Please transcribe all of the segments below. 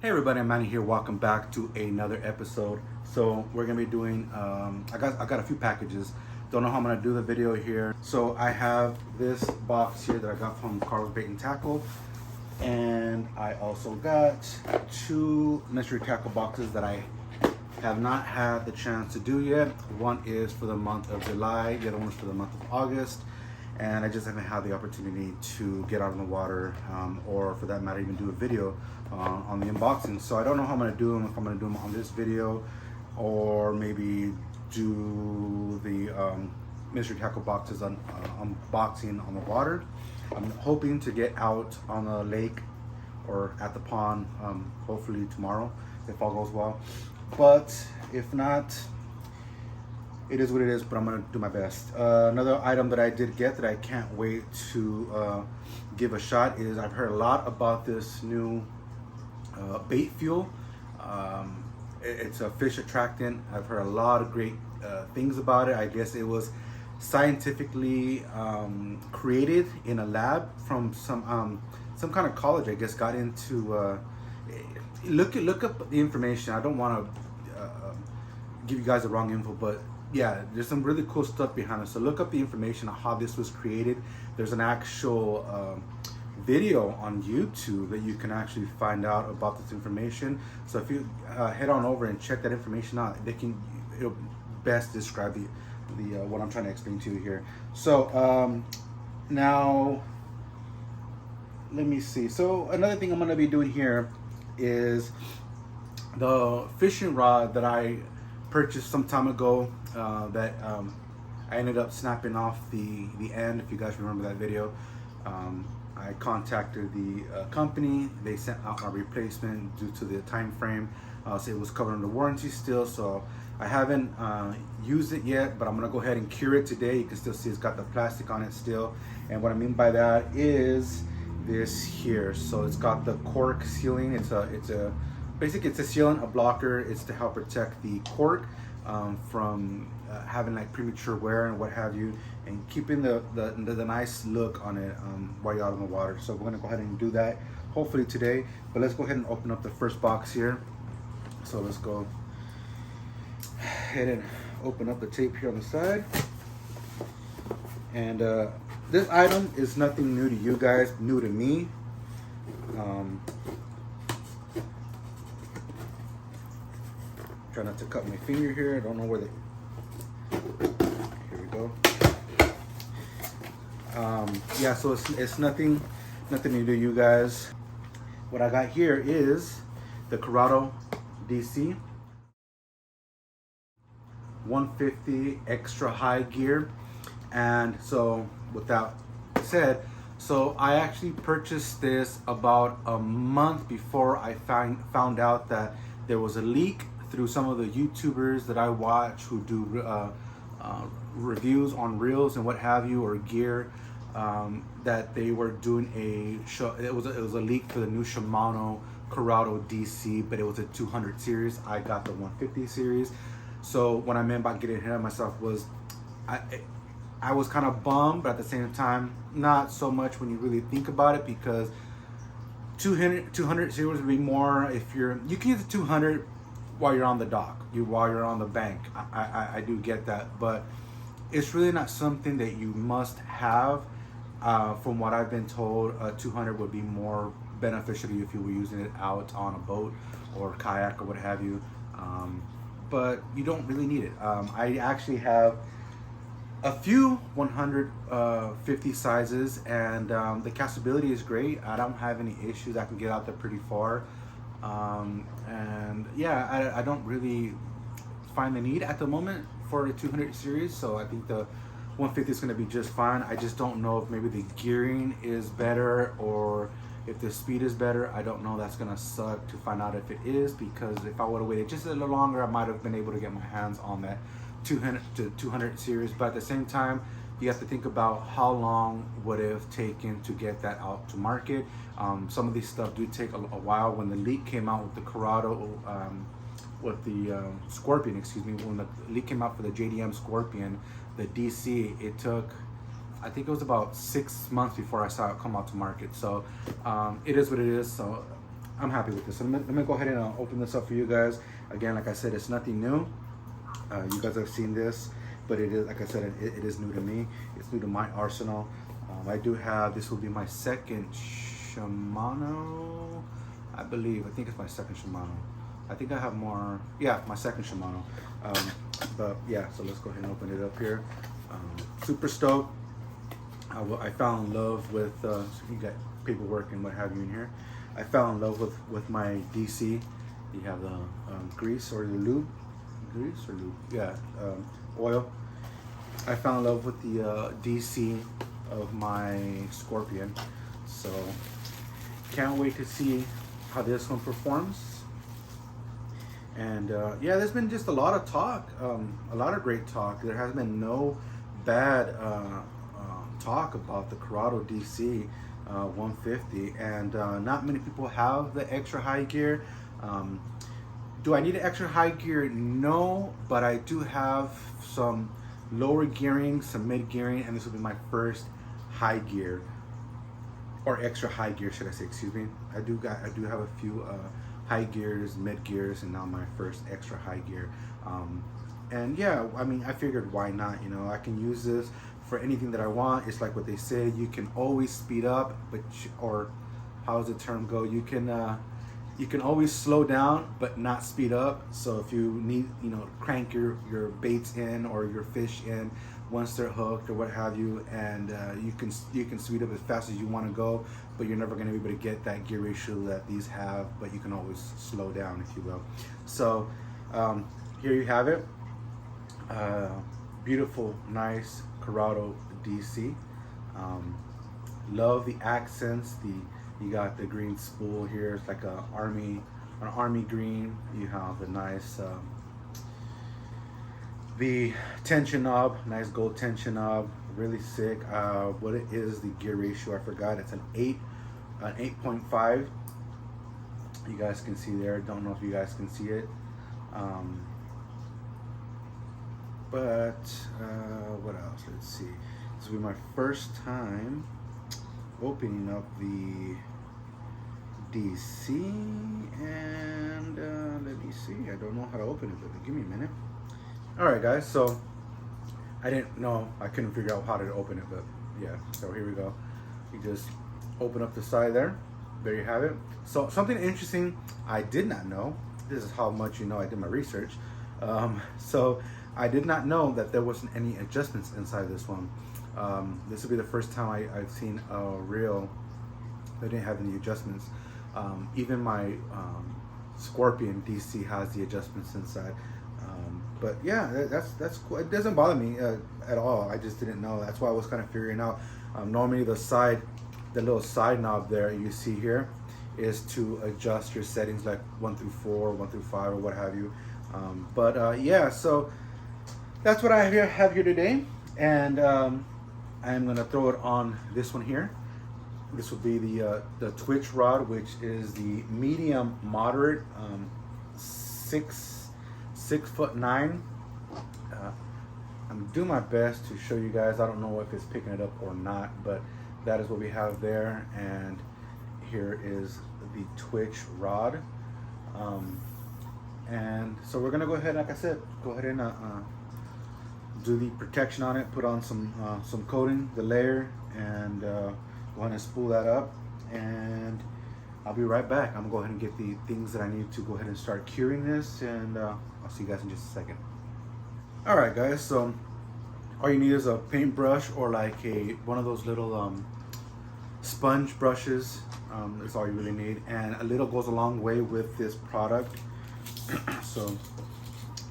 Hey everybody, I'm Manny here. Welcome back to another episode. So we're gonna be doing. I got a few packages. Don't know how I'm gonna do the video here. So I have this box here that I got from Carl's Bait and Tackle, and I also got two mystery tackle boxes that I have not had the chance to do yet. One is for the month of July. The other one is for the month of August. And I just haven't had the opportunity to get out on the water, or for that matter, even do a video on the unboxing. So I don't know how I'm gonna do them, if I'm gonna do them on this video, or maybe do the mystery tackle boxes on unboxing on the water. I'm hoping to get out on the lake or at the pond, hopefully tomorrow, if all goes well. But if not, it is what it is, but I'm gonna do my best. Another item that I did get that I can't wait to give a shot is I've heard a lot about this new bait fuel. It's a fish attractant. I've heard a lot of great things about it. I guess it was scientifically created in a lab from some kind of college. I guess got into look up the information. I don't want to give you guys the wrong info, but yeah, there's some really cool stuff behind it. So look up the information on how this was created. There's an actual video on YouTube that you can actually find out about this information. So if you head on over and check that information out, it'll best describe the what I'm trying to explain to you here. So now let me see. So another thing I'm going to be doing here is the fishing rod that I purchased some time ago, that I ended up snapping off the end. If you guys remember that video, I contacted the company. They sent out my replacement due to the time frame. So it was covered under warranty still. So I haven't used it yet, but I'm gonna go ahead and cure it today. You can still see it's got the plastic on it still. And what I mean by that is this here. So it's got the cork sealing. It's a basically, it's a sealant, a blocker. It's to help protect the cork from having like premature wear and what have you, and keeping the nice look on it while you're out on the water. So we're gonna go ahead and do that hopefully today. But let's go ahead and open up the first box here. So let's go ahead and open up the tape here on the side. And this item is nothing new to you guys, new to me. Try not to cut my finger here. I don't know where here we go. Yeah, so it's nothing new to you guys. What I got here is the Curado DC 150 extra high gear. And so with that said, so I actually purchased this about a month before I found out that there was a leak through some of the YouTubers that I watch who do reviews on reels and what have you, or gear, that they were doing it was a leak for the new Shimano Corrado DC, but it was a 200 series. I got the 150 series. So what I meant by getting ahead of myself was I was kind of bummed, but at the same time not so much when you really think about it, because 200 series would be more if you can use the 200 while you're on the dock, while you're on the bank. I do get that, but it's really not something that you must have. From what I've been told, 200 would be more beneficial to you if you were using it out on a boat or kayak or what have you. But you don't really need it. I actually have a few 150 sizes, and the castability is great. I don't have any issues. I can get out there pretty far. And yeah, I don't really find the need at the moment for a 200 series, so I think the 150 is going to be just fine. I just don't know if maybe the gearing is better or if the speed is better. I don't know. That's going to suck to find out if it is, because if I would have waited just a little longer, I might have been able to get my hands on that 200 series. But at the same time, you have to think about how long would it have taken to get that out to market. Some of these stuff do take a while. When the leak came out with the Corrado, with the Scorpion, excuse me, when the leak came out for the JDM Scorpion, the DC, it took, I think it was about 6 months before I saw it come out to market. So it is what it is. So I'm happy with this. So let me go ahead and open this up for you guys. Again, like I said, it's nothing new. You guys have seen this, but it is, like I said, it is new to me. It's new to my arsenal. I do have, this will be my second Shimano, I believe. I think it's my second Shimano. I think I have more, yeah, my second Shimano. But yeah, so let's go ahead and open it up here. Super stoked. I fell in love with, so you got paperwork and what have you in here. I fell in love with my DC. You have the grease or the lube. Grease or lube? Yeah, oil. I fell in love with the DC of my Scorpion. So can't wait to see how this one performs. And yeah, there's been just a lot of talk, a lot of great talk. There has been no bad talk about the Curado DC 150, and not many people have the extra high gear. Do I need an extra high gear? No, but I do have some lower gearing, some mid gearing, and this will be my first high gear, or extra high gear, should I say? Excuse me. I do have a few high gears, mid gears, and now my first extra high gear. And yeah, I mean, I figured why not? You know, I can use this for anything that I want. It's like what they say, you can always speed up, but or how does the term go? You can always slow down but not speed up. So if you need, you know, crank your baits in or your fish in once they're hooked or what have you, and you can speed up as fast as you want to go, but you're never going to be able to get that gear ratio that these have, but you can always slow down, if you will. So here you have it. Beautiful, nice Curado DC. Love the accents. You got the green spool here. It's like an army green. You have the nice the tension knob, nice gold tension knob, really sick. What it is, the gear ratio, I forgot. It's an 8.5. You guys can see there. Don't know if you guys can see it. But what else? Let's see. This will be my first time opening up the DC, and let me see. I don't know how to open it, but give me a minute. All right, guys. So I couldn't figure out how to open it, but yeah. So here we go. You just open up the side there. There you have it. So something interesting I did not know. This is how much you know I did my research. So I did not know that there wasn't any adjustments inside this one. This will be the first time I've seen a reel that didn't have any adjustments. Even my Scorpion DC has the adjustments inside. But yeah, that's cool. It doesn't bother me at all. I just didn't know. That's why I was kind of figuring out. Normally the little side knob there you see here is to adjust your settings, like 1 through 4, 1 through 5, or what have you. Yeah, so that's what I have here today, and I'm gonna throw it on this one here. This will be the Twitch rod, which is the medium moderate, 6'9". I'm doing my best to show you guys. I don't know if it's picking it up or not, but that is what we have there. And here is the Twitch rod. And so we're gonna go ahead, like I said, go ahead and do the protection on it, put on some coating, the layer, and go ahead and spool that up, and I'll be right back. I'm gonna go ahead and get the things that I need to go ahead and start curing this, and I'll see you guys in just a second. All right, guys, so all you need is a paintbrush or like one of those little sponge brushes. That's all you really need, and a little goes a long way with this product. So I'm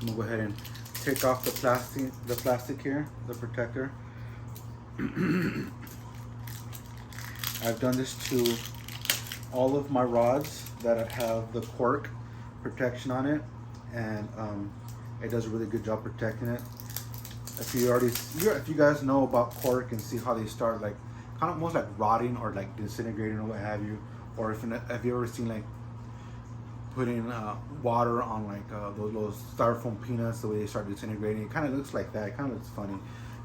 gonna go ahead and take off the plastic here, the protector. I've done this to all of my rods that have the Cork protection on it, and it does a really good job protecting it. If you guys know about Cork and see how they start, like kind of almost like rotting or like disintegrating or what have you, or if have you ever seen like putting water on like those styrofoam peanuts, the way they start disintegrating, it kind of looks like that. It kind of looks funny.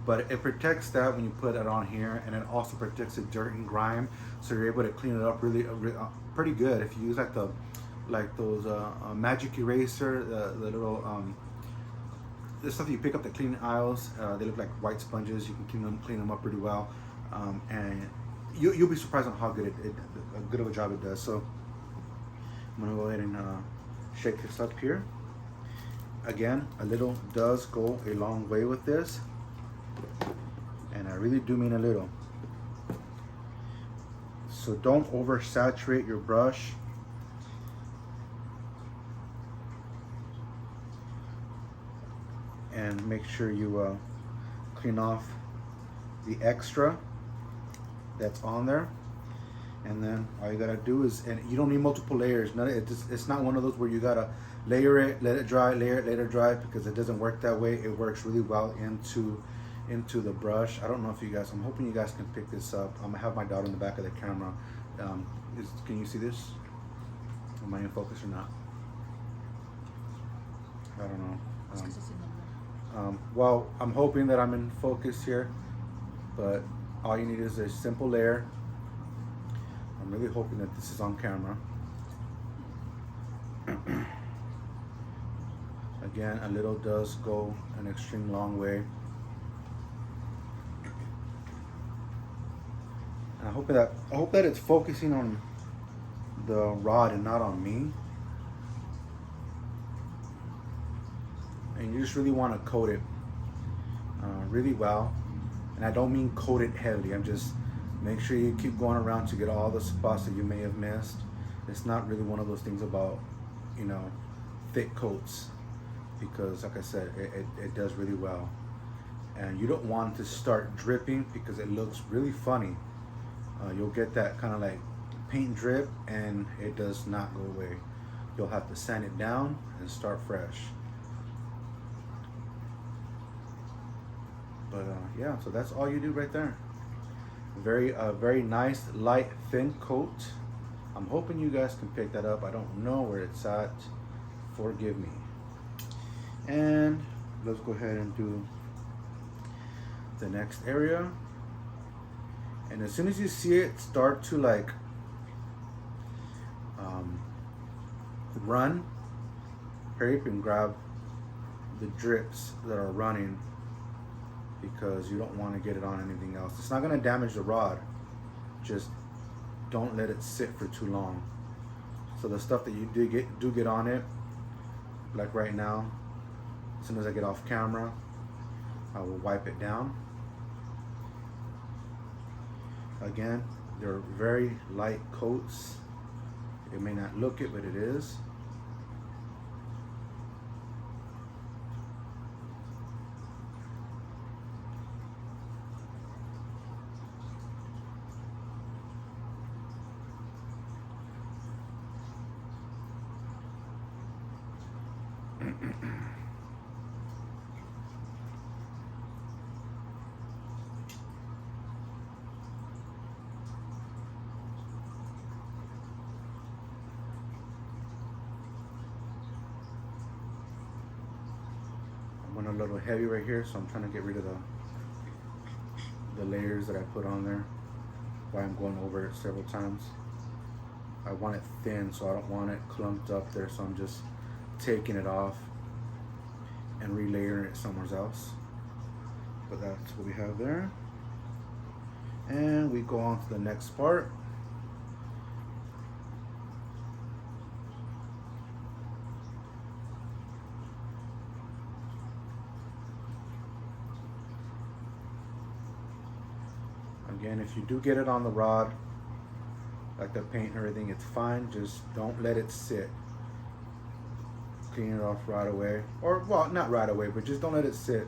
but it protects that when you put it on here, and it also protects the dirt and grime, so you're able to clean it up really, pretty good. If you use like those magic eraser, the little the stuff you pick up the cleaning aisles, they look like white sponges. You can clean them up pretty well, and you'll be surprised on how good good of a job it does. So I'm gonna go ahead and shake this up here. Again, a little does go a long way with this, and I really do mean a little. So don't oversaturate your brush. And make sure you clean off the extra that's on there. And then all you gotta do is, and you don't need multiple layers. It's not one of those where you gotta layer it, let it dry, layer it, let it dry, because it doesn't work that way. It works really well into the brush. I don't know if you guys, I'm hoping you guys can pick this up. I'm gonna have my daughter in the back of the camera. Can you see this? Am I in focus or not? I don't know. Well, I'm hoping that I'm in focus here, but all you need is a simple layer. I'm really hoping that this is on camera. Again, a little does go an extreme long way. And I hope that it's focusing on the rod and not on me. And you just really want to coat it really well. And I don't mean coat it heavily. I'm just make sure you keep going around to get all the spots that you may have missed. It's not really one of those things about, you know, thick coats, because like I said, it does really well. And you don't want to start dripping because it looks really funny. You'll get that kind of like paint drip and it does not go away. You'll have to sand it down and start fresh. But yeah, so that's all you do right there. Very nice, light, thin coat. I'm hoping you guys can pick that up. I don't know where it's at. Forgive me. And let's go ahead and do the next area. And as soon as you see it start to like run, hurry up and grab the drips that are running, because you don't want to get it on anything else. It's not going to damage the rod. Just don't let it sit for too long. So the stuff that you do get on it, like right now, as soon as I get off camera, I will wipe it down. Again, they're very light coats. It may not look it, but it is. Went a little heavy right here, so I'm trying to get rid of the layers that I put on there. Why I'm going over it several times. I want it thin, so I don't want it clumped up there, so I'm just taking it off and relayering it somewhere else. But that's what we have there. And we go on to the next part. Again, if you do get it on the rod, like the paint and everything, it's fine. Just don't let it sit. Clean it off right away. Or, well, not right away, but just don't let it sit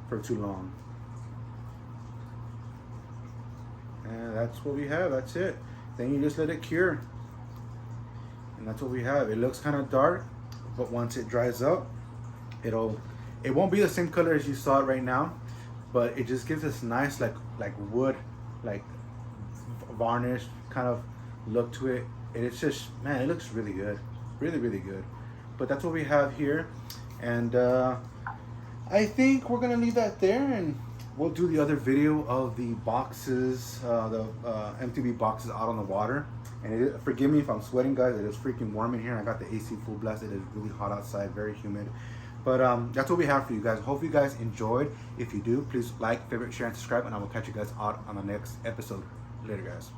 for too long. And that's what we have. That's it. Then you just let it cure. And that's what we have. It looks kind of dark, but once it dries up, it won't be the same color as you saw it right now, but it just gives this nice like wood, like varnish kind of look to it. And it's just, man, it looks really good. Really, really good. But that's what we have here. And I think we're gonna leave that there, and we'll do the other video of the boxes, the MTB boxes out on the water. And forgive me if I'm sweating, guys. It is freaking warm in here. I got the AC full blast. It is really hot outside, very humid. But that's what we have for you guys. Hope you guys enjoyed. If you do, please like, favorite, share, and subscribe. And I will catch you guys out on the next episode. Later, guys.